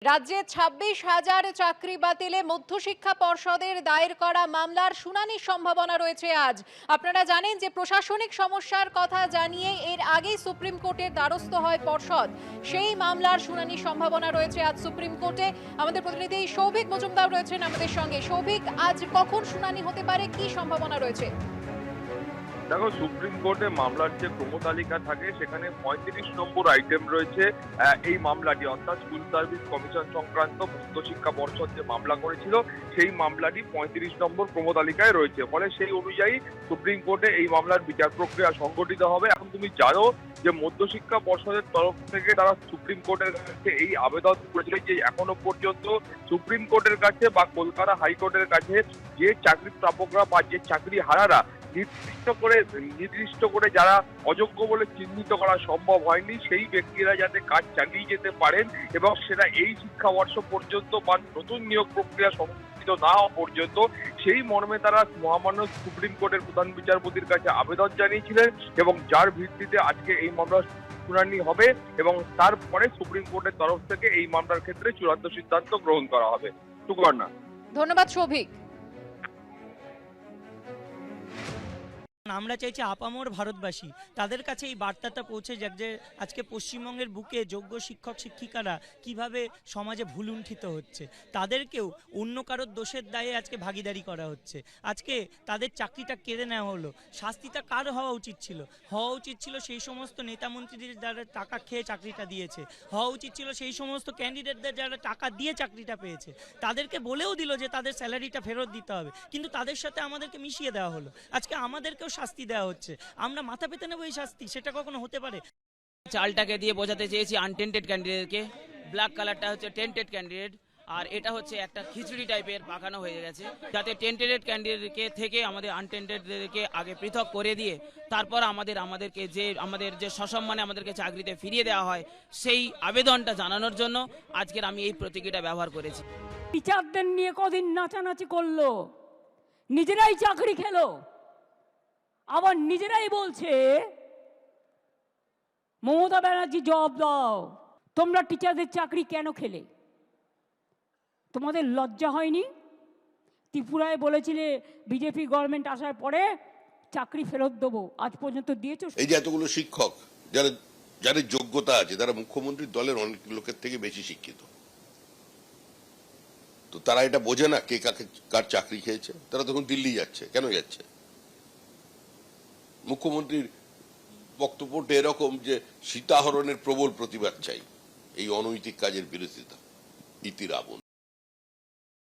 রাজ্যে 26,000 চাকরি বাতিলে মধ্যশিক্ষা পর্ষদের দায়ের করা মামলার শুনানির সম্ভাবনা রয়েছে আজ। আপনারা জানেন যে প্রশাসনিক সমস্যার কথা জানিয়ে এর আগেই সুপ্রিম কোর্টের দ্বারস্থ হয় পর্ষদ। সেই মামলার শুনানির সম্ভাবনা রয়েছে আজ সুপ্রিম কোর্টে। আমাদের প্রতিনিধি সৌভিক মজুমদার রয়েছেন আমাদের সঙ্গে। সৌভিক, আজ কখন শুনানি হতে পারে, কি সম্ভাবনা রয়েছে? দেখো, সুপ্রিম কোর্টে মামলার যে ক্রমতালিকা থাকে সেখানে 35 নম্বর আইটেম রয়েছে। এই মামলাটি অর্থাৎ স্কুল সার্ভিস কমিশন সংক্রান্ত মধ্যশিক্ষা পর্ষদ যে মামলা করেছিল সেই মামলাটি 35 নম্বর ক্রমতালিকায় রয়েছে। ফলে সেই অনুযায়ী সুপ্রিম কোর্টে এই মামলার বিচার প্রক্রিয়া সংগঠিত হবে। এখন তুমি জানো যে মধ্যশিক্ষা পর্ষদের তরফ থেকে তারা সুপ্রিম কোর্টের কাছে এই আবেদন করেছিল যে এখনো পর্যন্ত সুপ্রিম কোর্টের কাছে বা কলকাতা হাইকোর্টের কাছে যে চাকরি প্রাপকরা বা যে চাকরি হারারা নির্দিষ্ট করে যারা অযোগ্য বলে চিহ্নিত করা সম্ভব হয়নি, সেই ব্যক্তিরা যাতে কাজ চালিয়ে যেতে পারেন এবং সেটা এই শিক্ষাবর্ষ পর্যন্ত বা নতুন নিয়োগ প্রক্রিয়া সংগঠিত না হওয়া পর্যন্ত, সেই মর্মে তারা মহামান্য সুপ্রিম কোর্টের প্রধান বিচারপতির কাছে আবেদন জানিয়েছিলেন এবং যার ভিত্তিতে আজকে এই মামলার শুনানি হবে এবং তারপরে সুপ্রিম কোর্টের তরফ থেকে এই মামলার ক্ষেত্রে চূড়ান্ত সিদ্ধান্ত গ্রহণ করা হবে। সুকর্ণা। ধন্যবাদ সৌভিক। আমরা চাইছি আপামর ভারতবাসী তাদের কাছে এই বার্তাটা পৌঁছে যাক যে আজকে পশ্চিমবঙ্গের বুকে যোগ্য শিক্ষক শিক্ষিকারা কিভাবে সমাজে ভুলুণ্ঠিত হচ্ছে, তাদেরকেও অন্য কারোর দোষের দায়ে আজকে ভাগিদারি করা হচ্ছে। আজকে তাদের চাকরিটা কেড়ে নেওয়া হলো। শাস্তিটা কার হওয়া উচিত ছিল? হওয়া উচিত ছিল সেই সমস্ত নেতামন্ত্রীদের যারা টাকা খেয়ে চাকরিটা দিয়েছে, হওয়া উচিত ছিল সেই সমস্ত ক্যান্ডিডেটদের যারা টাকা দিয়ে চাকরিটা পেয়েছে। তাদেরকে বলেও দিল যে তাদের স্যালারিটা ফেরত দিতে হবে, কিন্তু তাদের সাথে আমাদেরকে মিশিয়ে দেওয়া হলো। আজকে আমাদেরকেও শাস্তি দেওয়া হচ্ছে, আমরা মাথা পেতে নেবো এই শাস্তি? সেটা কখনো হতে পারে? চালটাকে দিয়ে বোঝাতে চেয়েছি আনটেন্টেড ক্যান্ডিডেটকে, ব্ল্যাক কালারটা হচ্ছে টেন্টেড ক্যান্ডিডেট, আর এটা হচ্ছে একটা খিচুড়ি টাইপের পাকানো হয়ে গেছে, যাতে টেন্টেড ক্যান্ডিডেটকে থেকে আমাদের আনটেন্টেডদেরকে আগে পৃথক করে দিয়ে তারপর আমাদের যে সসম্মানে আমাদেরকে চাকরিতে ফিরিয়ে দেওয়া হয়, সেই আবেদনটা জানানোর জন্য আজকের আমি এই প্রতীকীটা ব্যবহার করেছি। টিচারদের নিয়ে কদিন নাচানাচি করলো, নিজেরাই চাকরি খেলো, আবার নিজেরাই বলছে মমতা ব্যানার্জি জবাব দাও, তোমরা টিচারদের চাকরি কেন খেলে? তোমাদের লজ্জা হয়নি? ত্রিপুরায় বলেছিলে বিজেপি গভর্নমেন্ট আসার পরে চাকরি ফেরত দেবো, আজ পর্যন্ত দিয়েছো? এই যে এতগুলো শিক্ষক যাদের যোগ্যতা আছে, তারা মুখ্যমন্ত্রীর দলের অনেক লোকের থেকে বেশি শিক্ষিত, তো তারা এটা বোঝে না কে কার চাকরি খেয়েছে? তারা তখন দিল্লি যাচ্ছে, কেন যাচ্ছে? মুখ্যমন্ত্রীর বক্তব্যটা এরকম যে সীতাহরণের প্রবল প্রতিবাদ চাই, এই অনৈতিক কাজের বিরোধিতা, ইতি রাবণ।